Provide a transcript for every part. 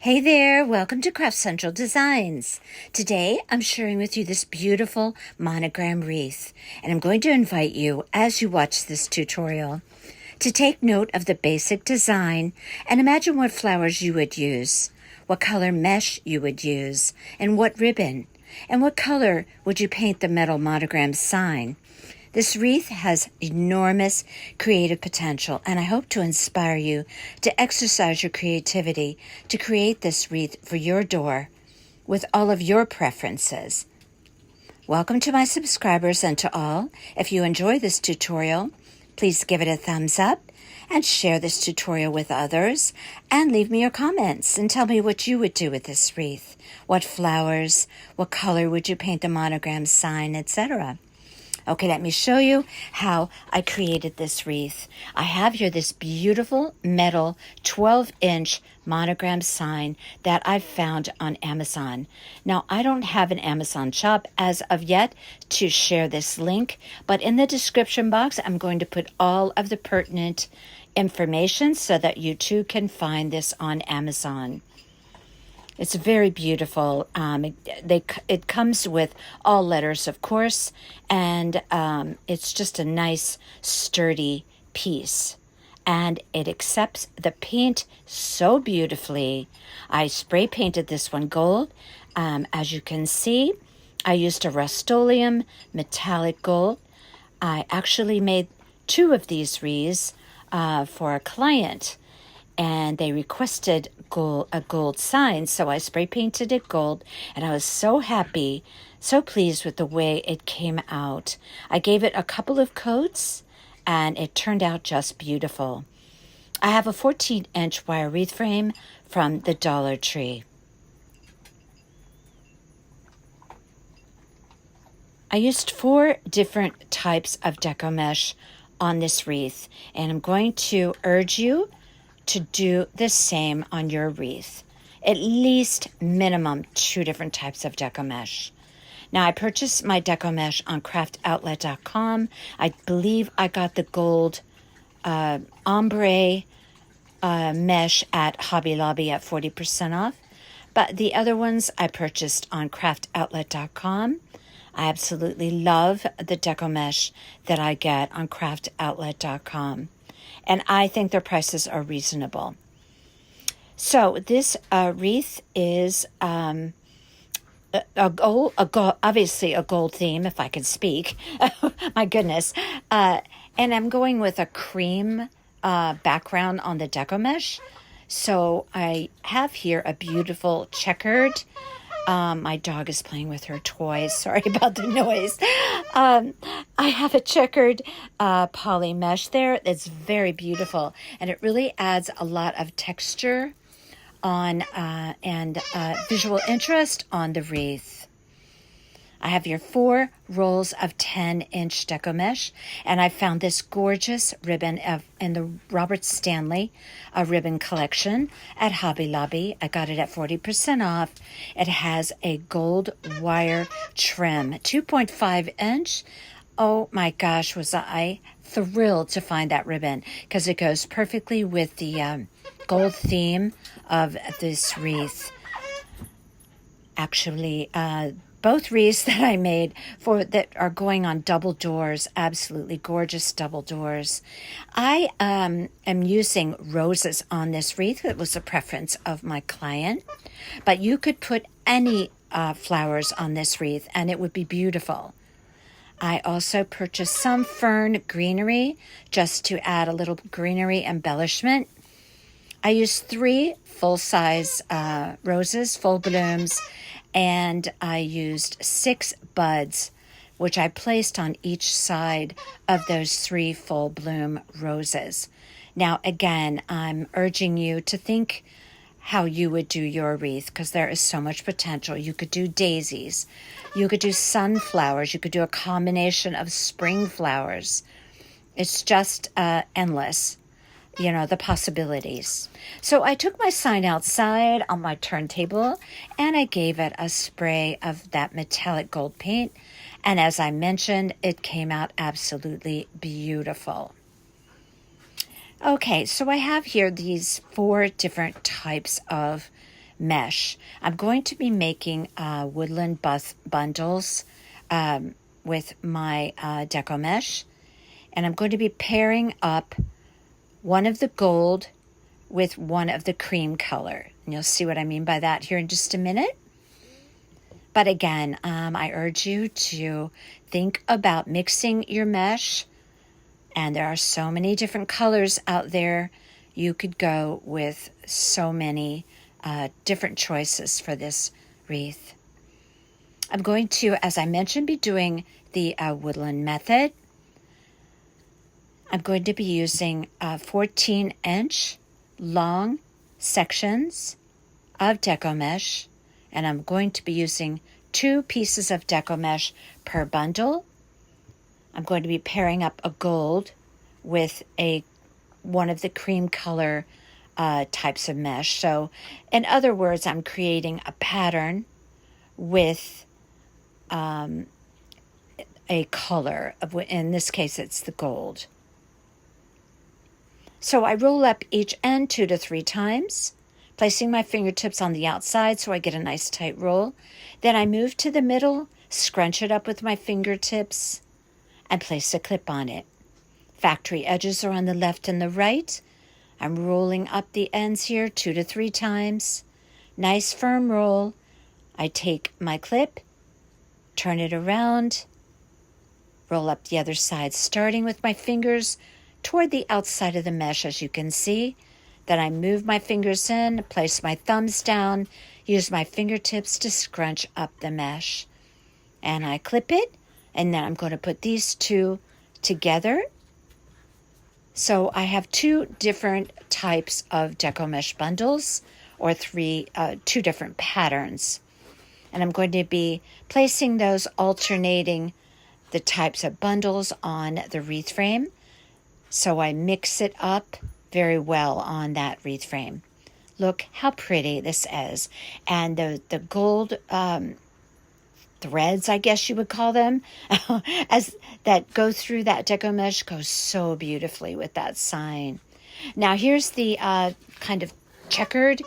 Hey there, welcome to Craft Central Designs. Today I'm sharing with you this beautiful monogram wreath, and I'm going to invite you, as you watch this tutorial, to take note of the basic design and imagine what flowers you would use, what color mesh you would use, and what ribbon, and what color would you paint the metal monogram sign. This wreath has enormous creative potential, and I hope to inspire you to exercise your creativity to create this wreath for your door with all of your preferences. Welcome to my subscribers and to all. If you enjoy this tutorial, please give it a thumbs up and share this tutorial with others, and leave me your comments and tell me what you would do with this wreath. What flowers, what color would you paint the monogram sign, etc. Okay, let me show you how I created this wreath. I have here this beautiful metal 12-inch monogram sign that I found on Amazon. Now, I don't have an Amazon shop as of yet to share this link, but in the description box, I'm going to put all of the pertinent information so that you too can find this on Amazon. It's very beautiful. It comes with all letters, of course, and it's just a nice, sturdy piece. And it accepts the paint so beautifully. I spray painted this one gold. As you can see, I used a Rust-Oleum metallic gold. I actually made 2 of these wreaths for a client, and they requested a gold sign, so I spray painted it gold, and I was so happy, so pleased with the way it came out. I gave it a couple of coats, and it turned out just beautiful. I have a 14-inch wire wreath frame from the Dollar Tree. I used 4 different types of deco mesh on this wreath, and I'm going to urge you to do the same on your wreath. At least minimum 2 different types of deco mesh. Now, I purchased my deco mesh on craftoutlet.com. I believe I got the gold ombre mesh at Hobby Lobby at 40% off. But the other ones I purchased on craftoutlet.com. I absolutely love the deco mesh that I get on craftoutlet.com. And I think their prices are reasonable. So this wreath is obviously a gold theme, if I can speak. My goodness. And I'm going with a cream background on the deco mesh. So I have here a beautiful checkered. My dog is playing with her toys. Sorry about the noise. I have a checkered poly mesh there that's very beautiful, and it really adds a lot of texture on and visual interest on the wreath. I have your 4 rolls of 10-inch deco mesh, and I found this gorgeous ribbon in the Robert Stanley ribbon collection at Hobby Lobby. I got it at 40% off. It has a gold wire trim, 2.5 inch. Oh my gosh, was I thrilled to find that ribbon, because it goes perfectly with the gold theme of this wreath. Actually, both wreaths that I made that are going on double doors, absolutely gorgeous double doors. I am using roses on this wreath. It was a preference of my client, but you could put any flowers on this wreath and it would be beautiful. I also purchased some fern greenery just to add a little greenery embellishment. I used 3 full-size roses, full blooms, and I used 6 buds, which I placed on each side of those 3 full bloom roses. Now, again, I'm urging you to think how you would do your wreath, because there is so much potential. You could do daisies. You could do sunflowers. You could do a combination of spring flowers. It's just endless. The possibilities. So I took my sign outside on my turntable and I gave it a spray of that metallic gold paint. And as I mentioned, it came out absolutely beautiful. Okay, so I have here these 4 different types of mesh. I'm going to be making woodland bundles with my deco mesh, and I'm going to be pairing up one of the gold with one of the cream color. And you'll see what I mean by that here in just a minute. But again, I urge you to think about mixing your mesh. And there are so many different colors out there. You could go with so many different choices for this wreath. I'm going to, as I mentioned, be doing the woodland method. I'm going to be using 14-inch long sections of deco mesh, and I'm going to be using 2 pieces of deco mesh per bundle. I'm going to be pairing up a gold with one of the cream color types of mesh. So in other words, I'm creating a pattern with a color. In this case, it's the gold. So I roll up each end 2 to 3 times, placing my fingertips on the outside so I get a nice tight roll. Then I move to the middle, scrunch it up with my fingertips, and place a clip on it. Factory edges are on the left and the right. I'm rolling up the ends here 2 to 3 times. Nice firm roll. I take my clip, turn it around, roll up the other side, starting with my fingers toward the outside of the mesh, as you can see. Then I move my fingers in, place my thumbs down, use my fingertips to scrunch up the mesh. And I clip it, and then I'm going to put these 2 together. So I have 2 different types of deco mesh bundles, or 2 different patterns. And I'm going to be placing those, alternating the types of bundles on the wreath frame. So I mix it up very well on that wreath frame. Look how pretty this is. And the gold threads, I guess you would call them, as that go through that deco mesh, goes so beautifully with that sign. Now here's the kind of checkered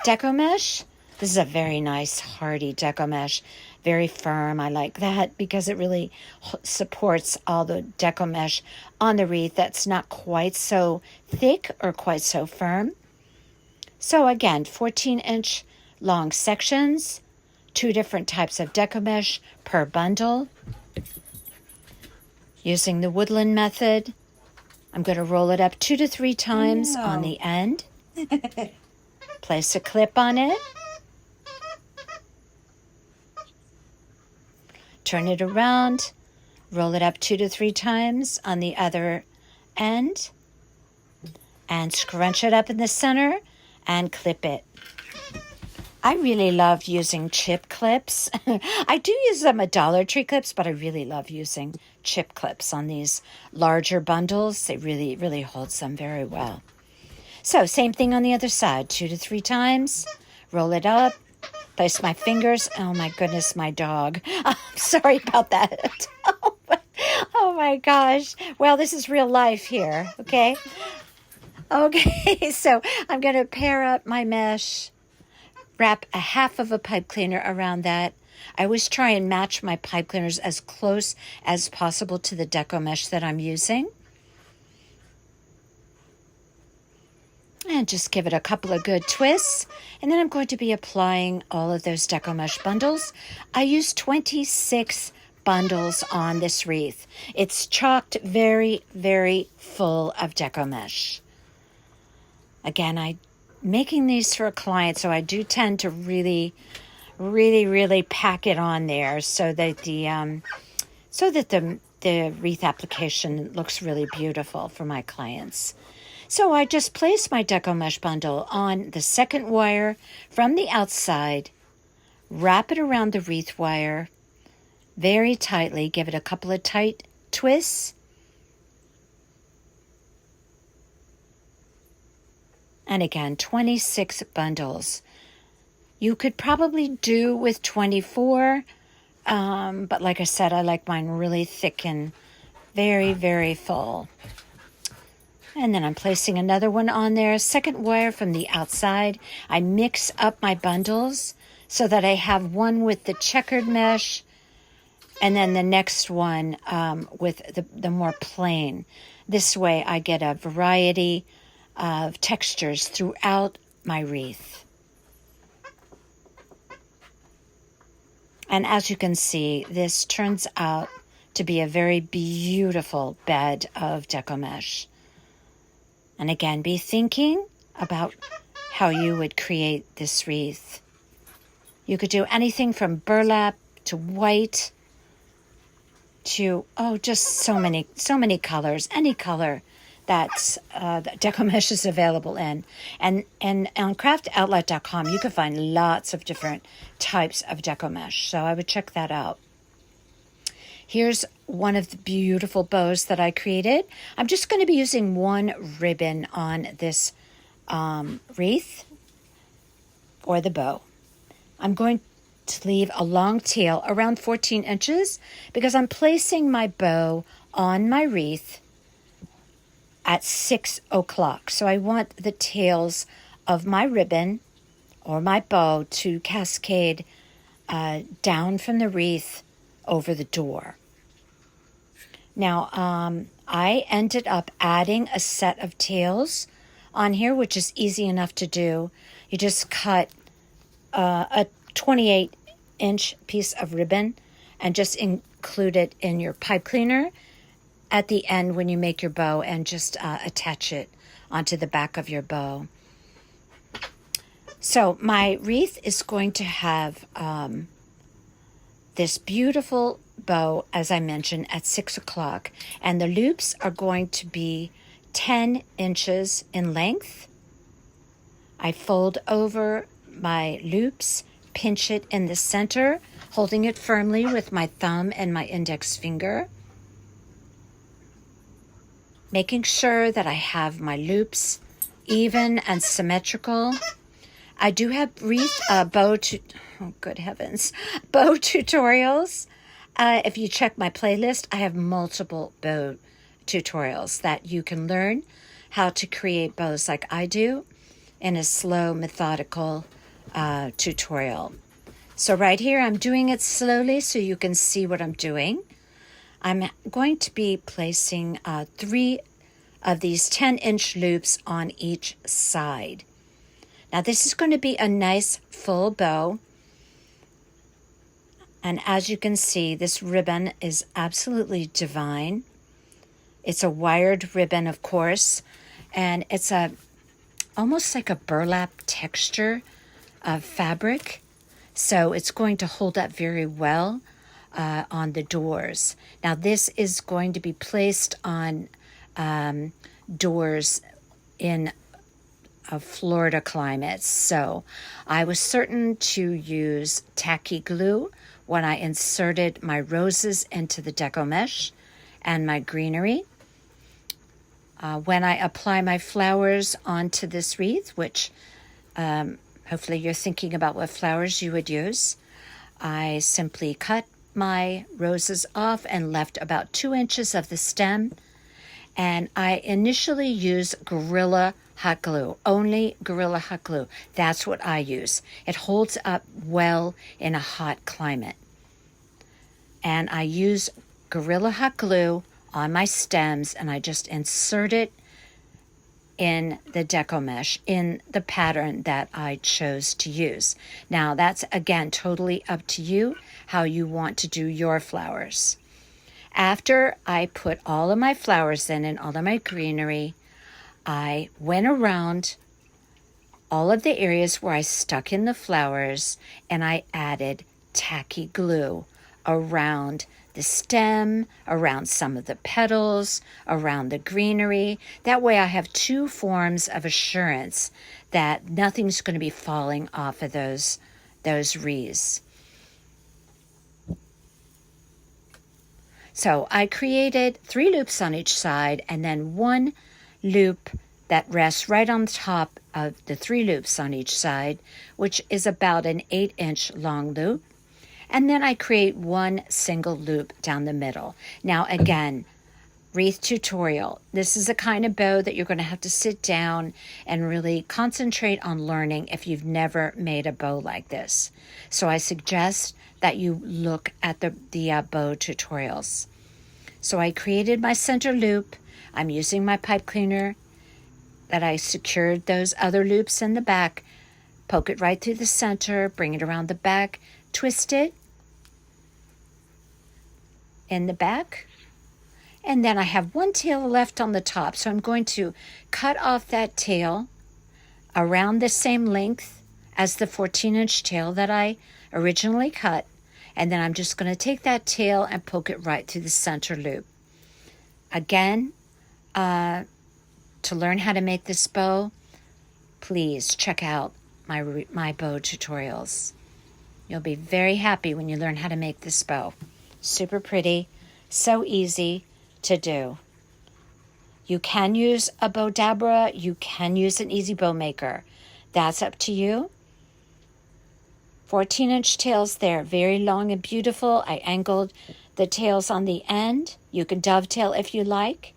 deco mesh. This is a very nice, hardy deco mesh. Very firm. I like that because it really supports all the deco mesh on the wreath that's not quite so thick or quite so firm. So again, 14-inch long sections, 2 different types of deco mesh per bundle. Using the woodland method, I'm going to roll it up 2 to 3 times on the end. Place a clip on it. Turn it around, roll it up 2 to 3 times on the other end, and scrunch it up in the center and clip it. I really love using chip clips. I do use them at Dollar Tree clips, but I really love using chip clips on these larger bundles. It really holds them very well. So same thing on the other side, 2 to 3 times, roll it up. Place my fingers. Oh my goodness, my dog. I'm sorry about that. Oh my gosh. Well, this is real life here, okay? Okay, so I'm going to pair up my mesh, wrap a half of a pipe cleaner around that. I always try and match my pipe cleaners as close as possible to the deco mesh that I'm using. And just give it a couple of good twists. And then I'm going to be applying all of those deco mesh bundles. I used 26 bundles on this wreath. It's chocked very, very full of deco mesh. Again, I'm making these for a client, so I do tend to really pack it on there so that the wreath application looks really beautiful for my clients. So I just place my deco mesh bundle on the second wire from the outside, wrap it around the wreath wire very tightly, give it a couple of tight twists, and again, 26 bundles. You could probably do with 24, but like I said, I like mine really thick and very, very full. And then I'm placing another one on there. Second wire from the outside. I mix up my bundles so that I have one with the checkered mesh and then the next one with the more plain. This way I get a variety of textures throughout my wreath. And as you can see, this turns out to be a very beautiful bed of deco mesh. And again, be thinking about how you would create this wreath. You could do anything from burlap to white to, just so many colors, any color that deco mesh is available in. And on craftoutlet.com, you can find lots of different types of deco mesh. So I would check that out. Here's one of the beautiful bows that I created. I'm just going to be using one ribbon on this wreath or the bow. I'm going to leave a long tail around 14 inches because I'm placing my bow on my wreath at 6 o'clock. So I want the tails of my ribbon or my bow to cascade down from the wreath over the door. Now, I ended up adding a set of tails on here, which is easy enough to do. You just cut a 28-inch piece of ribbon and just include it in your pipe cleaner at the end when you make your bow and just attach it onto the back of your bow. So my wreath is going to have this beautiful bow, as I mentioned, at 6 o'clock. And the loops are going to be 10 inches in length. I fold over my loops, pinch it in the center, holding it firmly with my thumb and my index finger, making sure that I have my loops even and symmetrical. I do have wreath bow tutorials. If you check my playlist, I have multiple bow tutorials that you can learn how to create bows like I do in a slow, methodical tutorial. So right here, I'm doing it slowly so you can see what I'm doing. I'm going to be placing 3 of these 10-inch loops on each side. Now this is going to be a nice full bow. And as you can see, this ribbon is absolutely divine. It's a wired ribbon, of course, and it's almost like a burlap texture of fabric. So it's going to hold up very well on the doors. Now this is going to be placed on doors in Florida climates. So I was certain to use tacky glue when I inserted my roses into the deco mesh and my greenery. When I apply my flowers onto this wreath, which hopefully you're thinking about what flowers you would use, I simply cut my roses off and left about 2 inches of the stem. And I initially use Gorilla Hot Glue, only Gorilla Hot Glue. That's what I use. It holds up well in a hot climate. And I use Gorilla Hot Glue on my stems, and I just insert it in the deco mesh in the pattern that I chose to use. Now, that's, again, totally up to you how you want to do your flowers. After I put all of my flowers in and all of my greenery, I went around all of the areas where I stuck in the flowers and I added tacky glue around the stem, around some of the petals, around the greenery. That way I have 2 forms of assurance that nothing's going to be falling off of those wreaths. So I created 3 loops on each side and then 1 loop that rests right on the top of the 3 loops on each side, which is about an 8-inch long loop. And then I create 1 single loop down the middle. Now again, wreath tutorial. This is the kind of bow that you're going to have to sit down and really concentrate on learning if you've never made a bow like this. So I suggest that you look at the bow tutorials. So I created my center loop. I'm using my pipe cleaner that I secured those other loops in the back. Poke it right through the center, bring it around the back, twist it in the back. And then I have one tail left on the top, so I'm going to cut off that tail around the same length as the 14-inch tail that I originally cut. And then I'm just going to take that tail and poke it right through the center loop. Again, to learn how to make this bow, please check out my bow tutorials. You'll be very happy when you learn how to make this bow. Super pretty, so easy to do. You can use a bow dabra, you can use an easy bow maker. That's up to you. 14-inch tails there, very long and beautiful. I angled the tails on the end. You can dovetail if you like,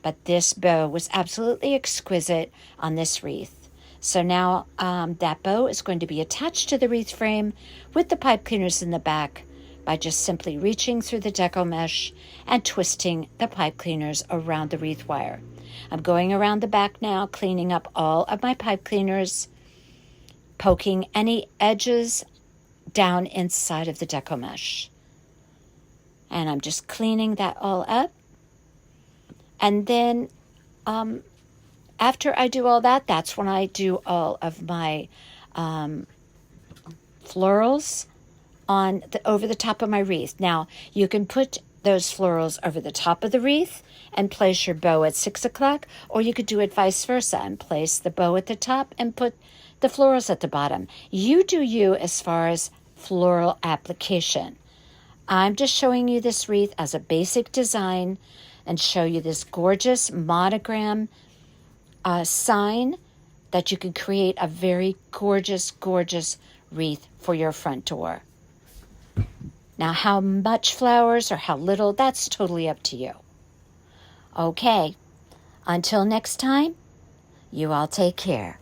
but this bow was absolutely exquisite on this wreath. So now that bow is going to be attached to the wreath frame with the pipe cleaners in the back by just simply reaching through the deco mesh and twisting the pipe cleaners around the wreath wire. I'm going around the back now, cleaning up all of my pipe cleaners, poking any edges down inside of the deco mesh. And I'm just cleaning that all up. And then after I do all that, that's when I do all of my florals over the top of my wreath. Now, you can put those florals over the top of the wreath and place your bow at 6 o'clock, or you could do it vice versa and place the bow at the top and put the florals at the bottom. You do you as far as floral application. I'm just showing you this wreath as a basic design and show you this gorgeous monogram sign that you can create a very gorgeous, gorgeous wreath for your front door. Now, how much flowers or how little, that's totally up to you. Okay, until next time, you all take care.